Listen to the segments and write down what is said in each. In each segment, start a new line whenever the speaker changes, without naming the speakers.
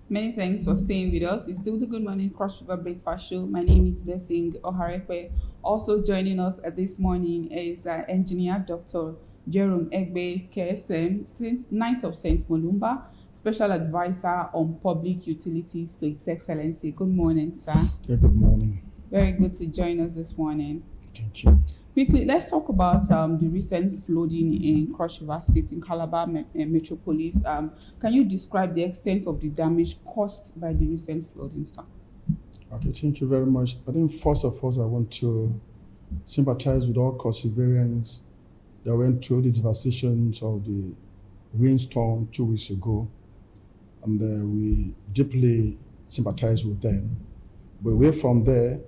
Many thanks for staying with us. It's still the Good Morning Cross River Breakfast Show. My name is Blessing Oharekwe. Also joining us this morning is Engineer Dr. Jerome Egbe, KSM, Knight of St. Molumba, Special Advisor on Public Utilities to His Excellency. Good morning, sir.
Yeah, good morning.
Very good to join us this morning.
Thank you.
Quickly, let's talk about the recent flooding in Cross River State in Calabar Metropolis. Can you describe the extent of the damage caused by the recent flooding, sir?
Okay, thank you very much. I think first of all, I want to sympathize with all Kosovarans that went through the devastations of the rainstorm 2 weeks ago, and we deeply sympathize with them. But away from there,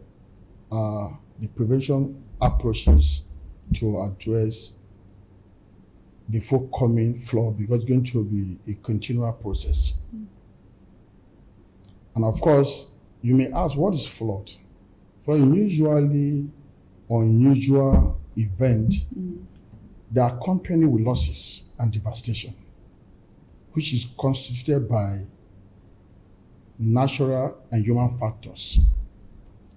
the prevention approaches to address the forthcoming flood, because it's going to be a continual process. And of course, you may ask, what is flood? For a usually unusual event, they are accompanied with losses and devastation, which is constituted by natural and human factors.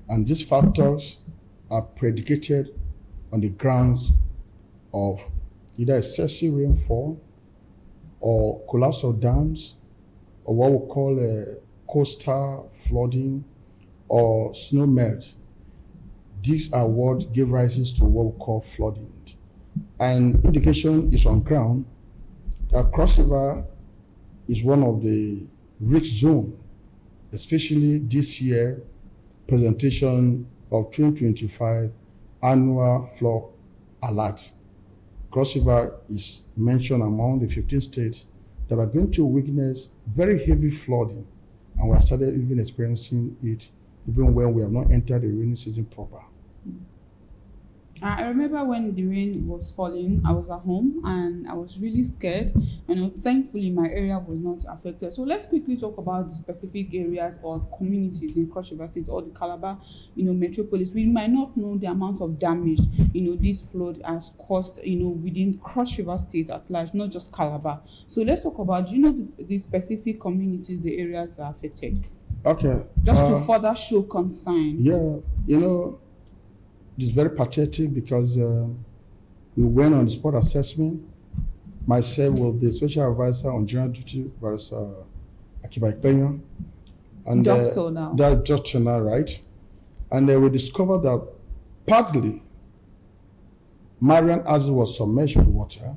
And these factors are predicated on the grounds of either excessive rainfall or collapse of dams, or what we call coastal flooding or snow melt. These are what give rises to what we call flooding. And indication is on ground that Cross River is one of the risk zones, especially this year presentation of 2025 annual flood alert. Cross River is mentioned among the 15 states that are going to witness very heavy flooding, and we have started even experiencing it even when we have not entered the rainy season proper.
I remember when the rain was falling, I was at home and I was really scared. Thankfully my area was not affected. So let's quickly talk about the specific areas or communities in Cross River State or the Calabar, metropolis. We might not know the amount of damage, this flood has caused, within Cross River State at large, not just Calabar. So let's talk about, the specific communities, the areas that are affected.
Okay.
Just to further show concern.
Yeah, it's very pathetic because we went on the spot assessment, myself with the special advisor on general duty, Barrister Egbe, and
Doctor now.
That doctor now, right? And we discovered that partly Marian Azu was submerged with water,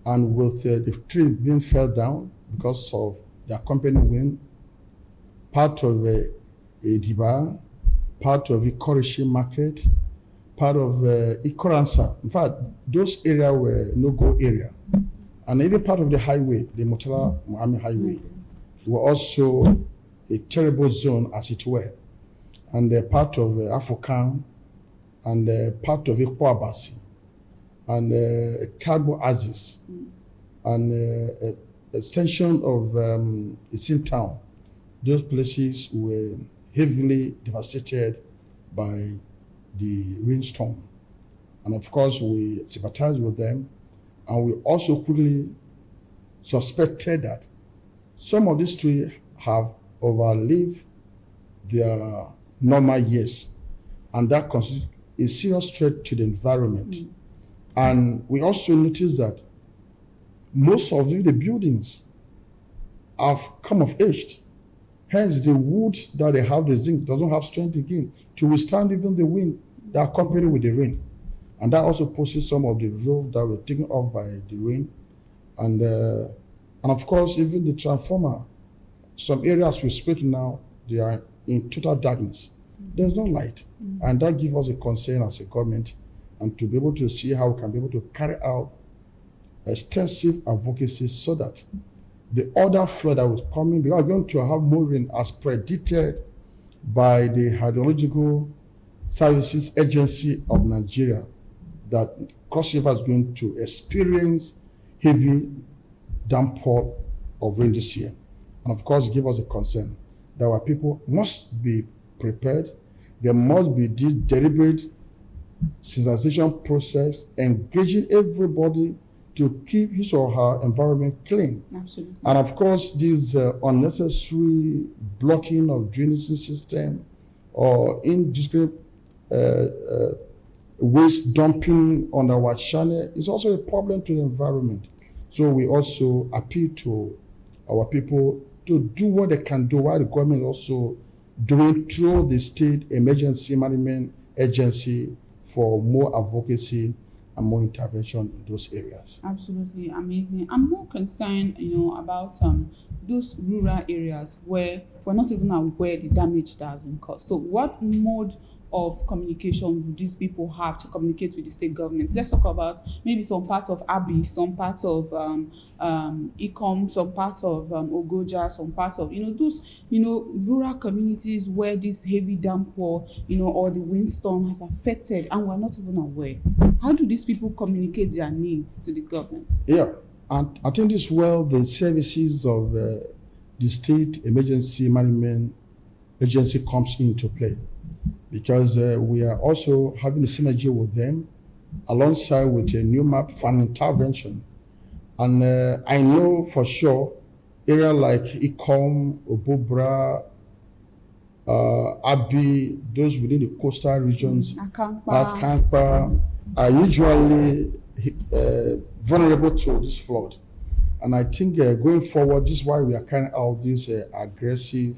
and with the tree being fell down because of the accompanying wind, part of Ediba, part of Ikorishi market, part of Ikoransa. In fact, those areas were no-go area. And even part of the highway, the Motala Mohammed Highway, were also a terrible zone as it were. And part of Afokan, and part of Ikpoabasi, and Tagbo Aziz, and extension of Isin town. Those places were heavily devastated by the rainstorm. And of course, we sympathized with them, and we also quickly suspected that some of these trees have overlived their normal years, and that constitutes a serious threat to the environment. And we also noticed that most of the buildings have come of age. Hence, the wood that they have, the zinc, doesn't have strength again to withstand even the wind that accompanied with the rain. And that also poses some of the roofs that were taken off by the rain. And of course, even the transformer, some areas we speak now, they are in total darkness. There's no light. And that gives us a concern as a government, and to be able to see how we can be able to carry out extensive advocacy so that the other flood that was coming, we are going to have more rain as predicted by the Hydrological Services Agency of Nigeria, that Cross River is going to experience heavy downpour of rain this year. And of course, give us a concern that our people must be prepared. There must be this deliberate sensitization process, engaging everybody to keep his or her environment clean.
Absolutely.
And of course, this unnecessary blocking of drainage system or indiscriminate waste dumping on our channel is also a problem to the environment. So we also appeal to our people to do what they can do while the government also doing through the state emergency management agency for more advocacy and more intervention in those areas.
Absolutely amazing. I'm more concerned, about those rural areas where we're not even aware the damage that has been caused. So what mode of communication would these people have to communicate with the state government? Let's talk about maybe some part of Abi, some part of Ikom, some part of Ogoja, some part of those rural communities where this heavy downpour or the windstorm has affected and we're not even aware. How do these people communicate their needs to the government?
Yeah, and I think this well the services of the state emergency management agency comes into play, because we are also having a synergy with them alongside with a new map for an intervention. And I know for sure area like Ikom, Obobra, Abi, those within the coastal regions, Akampa, are usually vulnerable to this flood. And I think going forward, this is why we are carrying out this aggressive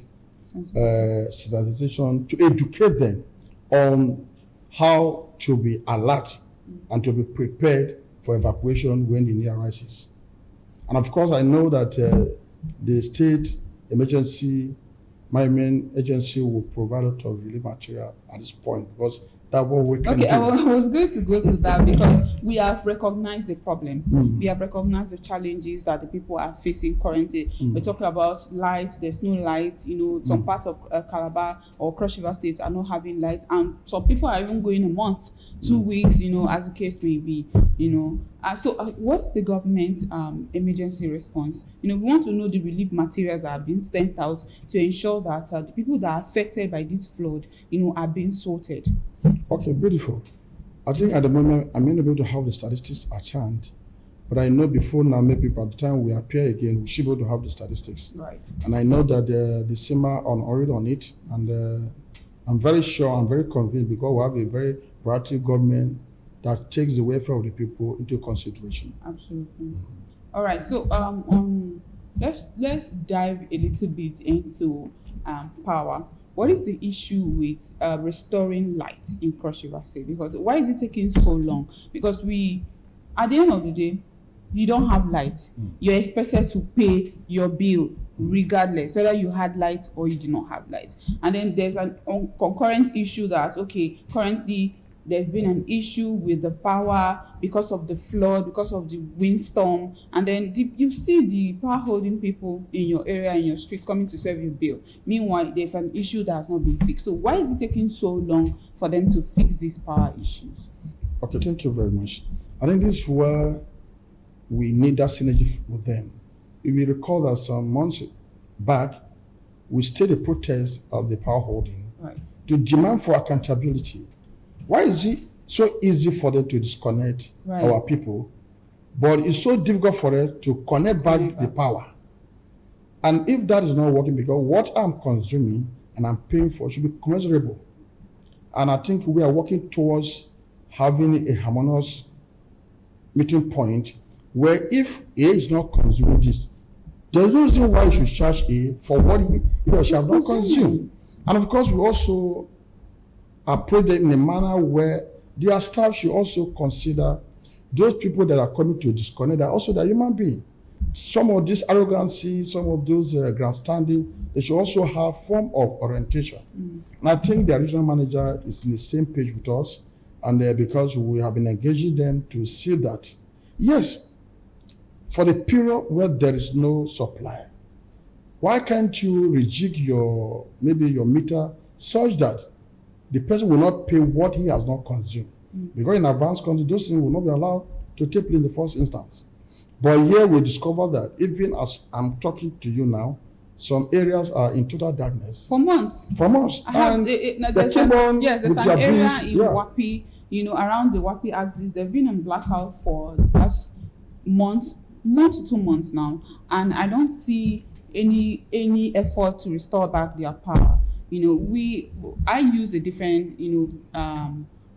sensitization to educate them on how to be alert and to be prepared for evacuation when the need arises. And of course, I know that the state emergency management agency will provide a lot of relief material at this point, because that's what we can do.
I was going to go to that because we have recognized the problem. We have recognized the challenges that the people are facing currently. We're talking about lights, there's no lights, some parts of Calabar or Cross River states are not having lights, and some people are even going a month, 2 weeks, as the case may be, So what is the government emergency response? We want to know the relief materials that are being sent out to ensure that the people that are affected by this flood, are being sorted.
Okay, beautiful. I think at the moment I may not be able to have the statistics at hand, but I know before now, maybe by the time we appear again, we should be able to have the statistics.
Right.
And I know that the SEMA are already on it, and I'm very sure, I'm very convinced, because we have a very proactive government that takes the welfare of the people into consideration.
Absolutely. All right. So let's dive a little bit into power. What is the issue with restoring light in Cross River State? Because why is it taking so long? Because at the end of the day, you don't have light. You're expected to pay your bill regardless whether you had light or you did not have light. And then there's an concurrent issue that currently there's been an issue with the power because of the flood, because of the windstorm, and then you see the power holding people in your area, in your street, coming to serve your bill. Meanwhile, there's an issue that has not been fixed. So why is it taking so long for them to fix these power issues?
Okay, thank you very much. I think this is where we need that synergy with them. If you recall that some months back, we stayed a protest of the power holding to demand for accountability. Why is it so easy for them to disconnect our people, but it's so difficult for them to connect back the power? And if that is not working, because what I'm consuming and I'm paying for should be commensurable. And I think we are working towards having a harmonious meeting point where if A is not consuming this, there's no reason why you should charge A for what he or she have not consumed. And of course, we also approach them in a manner where their staff should also consider those people that are coming to disconnect are also the human being. Some of this arrogancy, some of those grandstanding, they should also have form of orientation. And I think the regional manager is in the same page with us, and because we have been engaging them to see that, yes, for the period where there is no supply, why can't you rejig your meter such that the person will not pay what he has not consumed? Because in advanced country, those things will not be allowed to take place in the first instance. But here we discover that even as I'm talking to you now, some areas are in total darkness.
For months.
And
there's an area in Wapi, around the Wapi axis. They've been in blackout for the past month to 2 months now, and I don't see any effort to restore back their power. I use a different,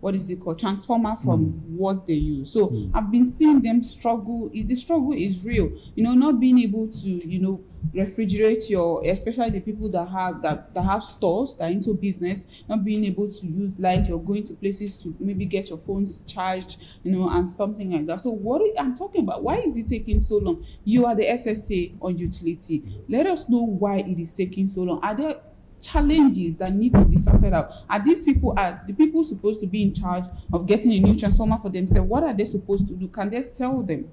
what is it called, transformer from what they use. So I've been seeing them struggle. The struggle is real. Not being able to refrigerate especially the people that have stores, that are into business, not being able to use light. You're going to places to maybe get your phones charged, and something like that. So what I'm talking about, why is it taking so long? You are the SSA on utility. Let us know why it is taking so long. Are there challenges that need to be sorted out? Are the people supposed to be in charge of getting a new transformer for themselves? What are they supposed to do? Can they tell them,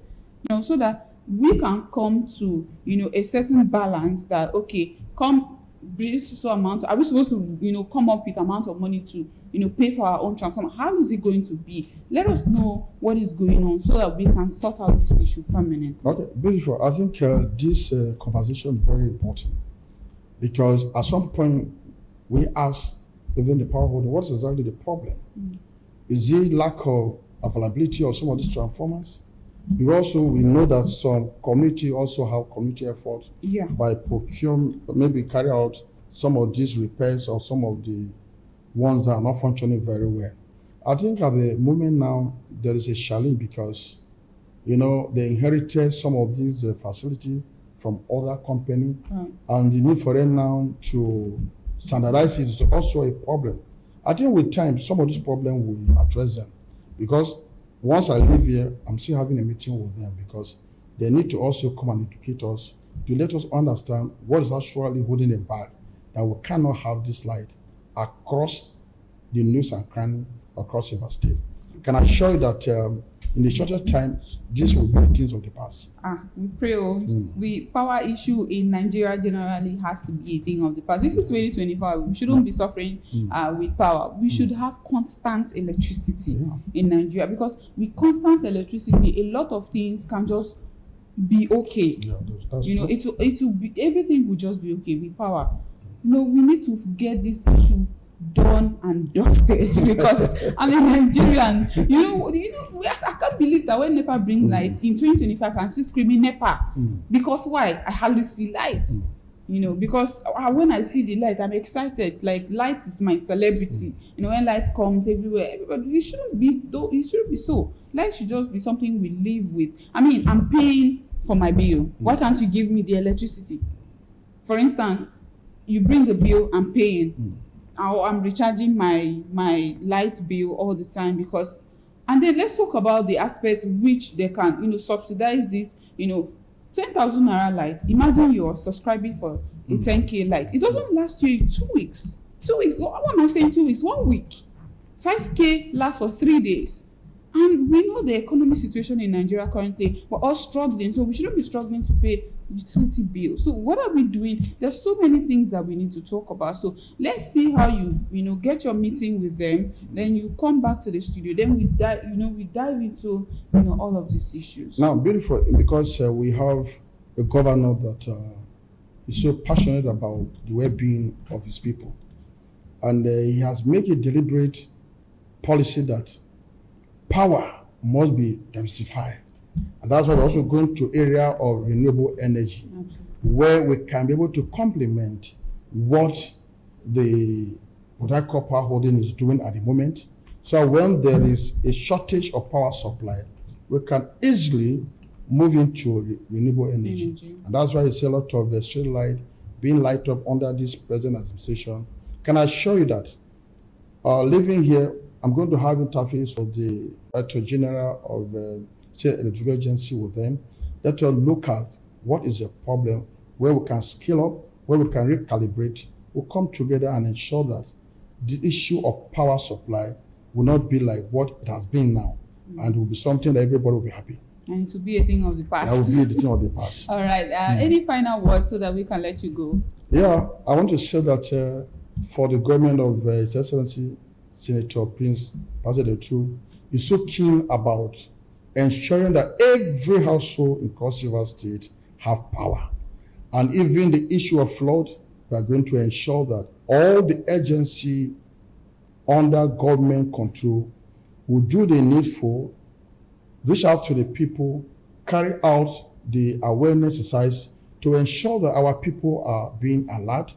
so that we can come to a certain balance that, okay, come this so amount, are we supposed to come up with amount of money to pay for our own transformer? How is it going to be? Let us know what is going on so that we can sort out this issue permanently.
Okay, beautiful. I think this conversation is very important, because at some point we ask even the power holder, what's exactly the problem? Is it lack of availability of some of these transformers? We know that some community also have community effort by procurement, maybe carry out some of these repairs or some of the ones that are not functioning very well. I think at the moment now there is a challenge, because they inherited some of these facilities from other company, and the need for them now to standardize it is also a problem. I think with time some of these problems will address them, because once I live here, I'm still having a meeting with them, because they need to also come and educate us to let us understand what is actually holding them back, that we cannot have this light across the nooks and crannies across River State. Can I assure you that in the shortest time, this will be things of the past?
We pray. Power issue in Nigeria generally has to be a thing of the past. This is 2025. We shouldn't be suffering with power. We should have constant electricity in Nigeria, because with constant electricity, a lot of things can just be okay.
Yeah, that's true.
It will be, everything will just be okay with power. We need to get this issue done and dusted, because I'm a Nigerian. I can't believe that when NEPA bring light in 2025, I'm still screaming NEPA. Because why? I hardly see light. Because when I see the light, I'm excited. It's like light is my celebrity. When light comes everywhere, everybody, it shouldn't be so. Light should just be something we live with. I mean, I'm paying for my bill. Why can't you give me the electricity? For instance, you bring the bill, I'm paying. I'm recharging my light bill all the time, because, and then let's talk about the aspects which they can subsidize this 10,000 naira light. Imagine you're subscribing for a 10k light. It doesn't last you 2 weeks. 2 weeks. What am I saying? 2 weeks? 1 week. 5k lasts for 3 days. And we know the economic situation in Nigeria currently. We're all struggling, so we shouldn't be struggling to pay utility bills. So what are we doing? There's so many things that we need to talk about. So let's see how you get your meeting with them. Then you come back to the studio. Then we dive into all of these issues.
Now, beautiful, because we have a governor that is so passionate about the well-being of his people, and he has made a deliberate policy that power must be diversified. And that's why we're also going to area of renewable energy, where we can be able to complement what I call power holding is doing at the moment. So when there is a shortage of power supply, we can easily move into renewable energy. And that's why it's a lot of the street light being lighted up under this present administration. Can I assure you that living here, I'm going to have interface with the Director General of the State Electrical Agency with them. Let us look at what is the problem, where we can scale up, where we can recalibrate. We'll come together and ensure that the issue of power supply will not be like what it has been now, and will be something that everybody will be happy.
And it will be a thing of the past.
That will be a thing of the past.
All right. Any final words so that we can let you go?
Yeah, I want to say that for the government of His Excellency Senator Prince Bazedetu is so keen about ensuring that every household in Cross River State have power. And even the issue of flood, we are going to ensure that all the agency under government control will do the needful, reach out to the people, carry out the awareness exercise to ensure that our people are being alert,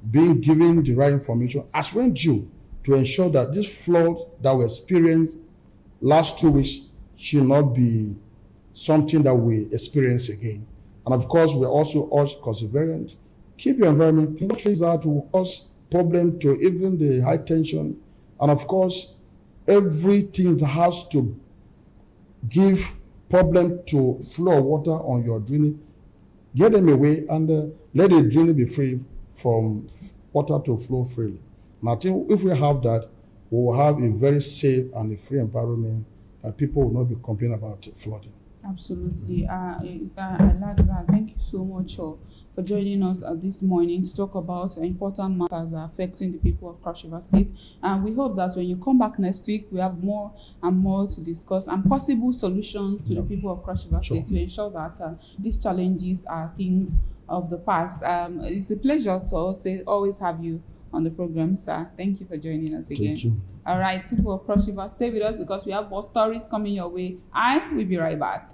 being given the right information as when due, to ensure that this flood that we experienced last 2 weeks should not be something that we experience again. And of course, we also urge perseverance. Keep your environment clean. Trees that will cause problem to even the high tension. And of course, everything that has to give problem to flow of water on your drainage, get them away and let the drainage be free from water to flow freely. And I think if we have that, we will have a very safe and a free environment that people will not be complaining about flooding.
Absolutely. I like that. Thank you so much for joining us this morning to talk about important matters that are affecting the people of Cross River State. And we hope that when you come back next week, we have more and more to discuss and possible solutions to the people of Cross River State to ensure that these challenges are things of the past. It's a pleasure to always have you on the program, sir. Thank you for joining us again.
Thank you.
All right, people of Cross River, stay with us because we have more stories coming your way. I will be right back.